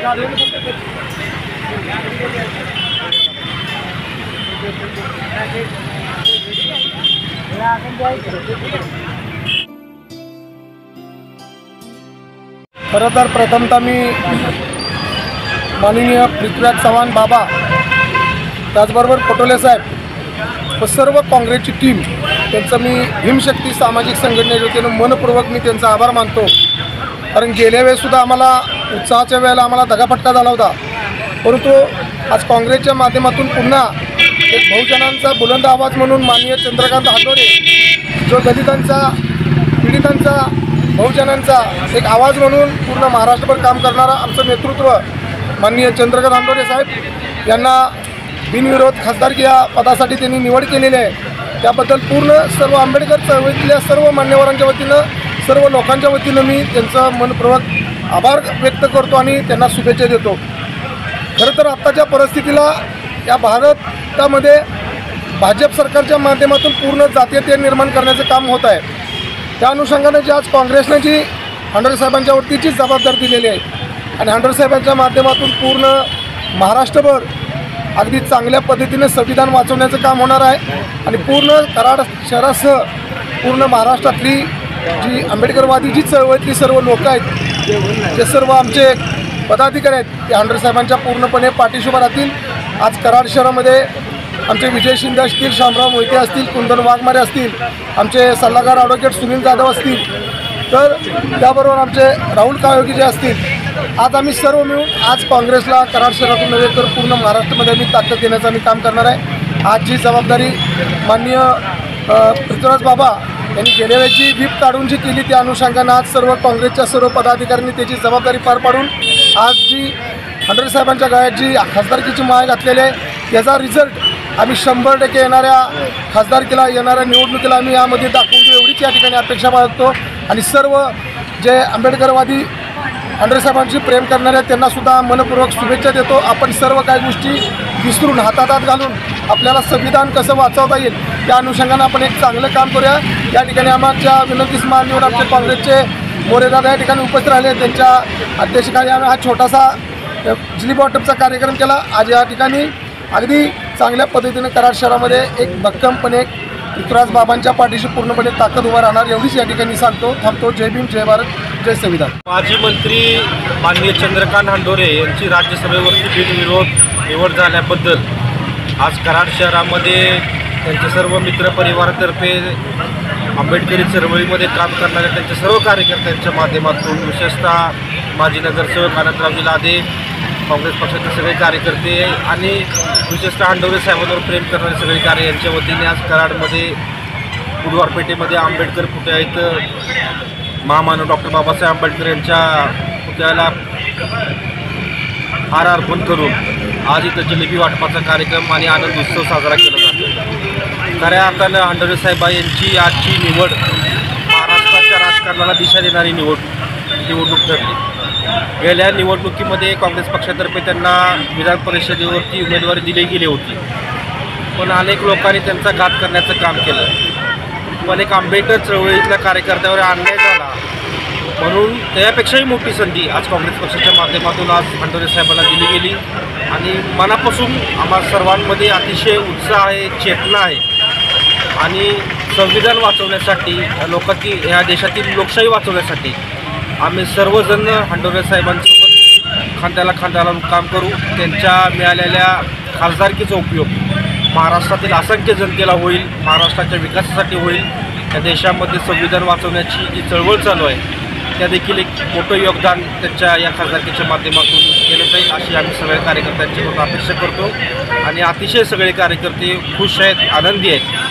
खरं तर प्रथमतः मी माननीय पृथ्वीराज चव्हाण बाबा, त्याचबरोबर पटोले साहेब व सर्व काँग्रेसची टीम त्यांचं मी भीमशक्ती सामाजिक संघटनेच्या वतीनं मनपूर्वक मी त्यांचा आभार मानतो. कारण गेल्या वेळेसुद्धा आम्हाला उत्साहाच्या वेळेला आम्हाला दगाफटका झाला होता, परंतु आज काँग्रेसच्या माध्यमातून पुन्हा एक बहुजनांचा बुलंद आवाज म्हणून माननीय चंद्रकांत हांडोरे, जो दलितांचा, पीडितांचा, बहुजनांचा एक आवाज म्हणून पूर्ण महाराष्ट्रभर काम करणारा आमचं नेतृत्व माननीय चंद्रकांत हांडोरे साहेब यांना बिनविरोध खासदारकी या पदासाठी त्यांनी निवड केलेली आहे. त्याबद्दल पूर्ण सर्व आंबेडकर चळवळीतल्या सर्व मान्यवरांच्या वतीनं, सर्व लोकांच्या वतीनं मी त्यांचं मनपूर्वक आभार व्यक्त करतो आणि त्यांना शुभेच्छा देतो. खरं तर आत्ताच्या परिस्थितीला या भारतामध्ये भाजप सरकारच्या माध्यमातून पूर्ण जातीयता निर्माण करण्याचं काम होत आहे. त्या अनुषंगाने जी आज काँग्रेसने जी हांडोरे साहेबांच्यावरतीची जबाबदारी दिलेली आहे आणि हांडोरे साहेबांच्या माध्यमातून पूर्ण महाराष्ट्रभर अगदी चांगल्या पद्धतीने संविधान वाचवण्याचं काम होणार आहे आणि पूर्ण कराड शहरासह पूर्ण महाराष्ट्रातली जी आंबेडकरवादी जी चळवळीतली सर्व लोक आहेत, जे सर्व आमचे पदाधिकारी आहेत, ते हांडोरे साहेबांच्या पूर्णपणे पाठीशी उभं राहतील. आज कराड शहरामध्ये आमचे विजय शिंदे असतील, शामराव मोहिते असतील, कुंदन वाघमारे असतील, आमचे सल्लागार ॲडव्होकेट सुनील जाधव असतील, तर त्याबरोबर आमचे राहुल काळोगी जे असतील. आज आम्ही सर्व मिळून आज काँग्रेसला कराड शहरातून नव्हे तर पूर्ण महाराष्ट्रामध्ये आम्ही ताकद देण्याचं आम्ही काम करणार आहे. आजची जबाबदारी माननीय पृथ्वीराज बाबा यांनी गेल्या वेळेची व्हीप काढून जी केली त्या अनुषंगानं आज सर्व काँग्रेसच्या सर्व पदाधिकाऱ्यांनी त्याची जबाबदारी पार पाडून आज जी हांडोरे साहेबांच्या गळ्यात जी खासदारकीची माळ घातलेली आहे त्याचा रिझल्ट आम्ही 100% येणाऱ्या खासदारकीला, येणाऱ्या निवडणुकीला आम्ही यामध्ये दाखवून देऊ एवढीच या ठिकाणी अपेक्षा बाळगतो. आणि सर्व जे आंबेडकरवादी हांडोरे साहेबांची प्रेम करणारे त्यांनासुद्धा मनपूर्वक शुभेच्छा देतो. आपण सर्व काही गोष्टी विसरून हातात घालून आपल्याला संविधान कसं वाचवता येईल त्या अनुषंगानं आपण एक चांगलं काम करूया. या ठिकाणी आमच्या विनंतीस मान निवड आमचे काँग्रेसचे मोरेदादा या ठिकाणी उपस्थित राहिले. त्यांच्या अध्यक्षतेखाली आम्ही हा छोटासा जिली बॉटमचा कार्यक्रम केला. आज या ठिकाणी अगदी चांगल्या पद्धतीने कराड शहरामध्ये एक भक्कमपणे पृथ्वीराज बाबांच्या पाठीशी पूर्णपणे ताकद उभा राहणार एवढीच या ठिकाणी सांगतो. थांबतो. जय भीम, जय भारत, जय संविधान. माजी मंत्री माननीय चंद्रकांत हांडोरे यांची राज्यसभेवरती बिनविरोध निवड झाल्याबद्दल आज कराड शहरामध्ये त्यांच्या सर्व मित्रपरिवारातर्फे आंबेडकरी चळवळीमध्ये काम करणाऱ्या त्यांच्या सर्व कार्यकर्त्यांच्या माध्यमातून, विशेषतः माजी नगरसेवक आनंदरावजी लादे, काँग्रेस पक्षाचे सगळे कार्यकर्ते आणि विशेषतः हांडोरे साहेबांवर प्रेम करणारे सगळे कार्य यांच्या वतीने आज कराडमध्ये बुधवारपेठेमध्ये आंबेडकर पुतळा इथं महामानव डॉक्टर बाबासाहेब आंबेडकर यांच्या पुतळ्याला हार अर्पण करून आज इथं जिलेबी वाटपाचा कार्यक्रम आणि आनंद उत्सव साजरा केला जातो. खऱ्या अर्थानं हांडोरे साहेब यांची आजची निवड महाराष्ट्राच्या राजकारणाला दिशा देणारी निवडणूक ठरली. गेल्या निवडणुकीमध्ये काँग्रेस पक्षातर्फे त्यांना विधान परिषदेवरती उमेदवारी दिली गेली होती, पण अनेक लोकांनी त्यांचा घात करण्याचं काम केलं. पण एक आंबेडकर चळवळीतल्या कार्यकर्त्यावर अन्याय झाला म्हणून त्यापेक्षाही मोठी संधी आज काँग्रेस पक्षाच्या माध्यमातून आज हांडोरे साहेबांना दिली गेली. आणि मनापासून आम्हा सर्वांमध्ये अतिशय उत्साह आहे, चेतना आहे आणि संविधान वाचवण्यासाठी, ह्या देशातील लोकशाही वाचवण्यासाठी आम्ही सर्वजण हांडोरे साहेबांसोबत खांद्याला खांदा लावून काम करू. त्यांच्या मिळालेल्या खासदारकीचा उपयोग महाराष्ट्रातील असंख्य जनतेला होईल, महाराष्ट्राच्या विकासासाठी होईल. या देशामध्ये संविधान वाचवण्याची जी चळवळ चालू आहे त्या देखील एक मोठं योगदान त्यांच्या या खासदारकीच्या माध्यमातून केलं जाईल अशी आम्ही सगळ्या कार्यकर्त्यांच्याकडून अपेक्षा करतो. आणि अतिशय सगळे कार्यकर्ते खुश आहेत, आनंदी आहेत.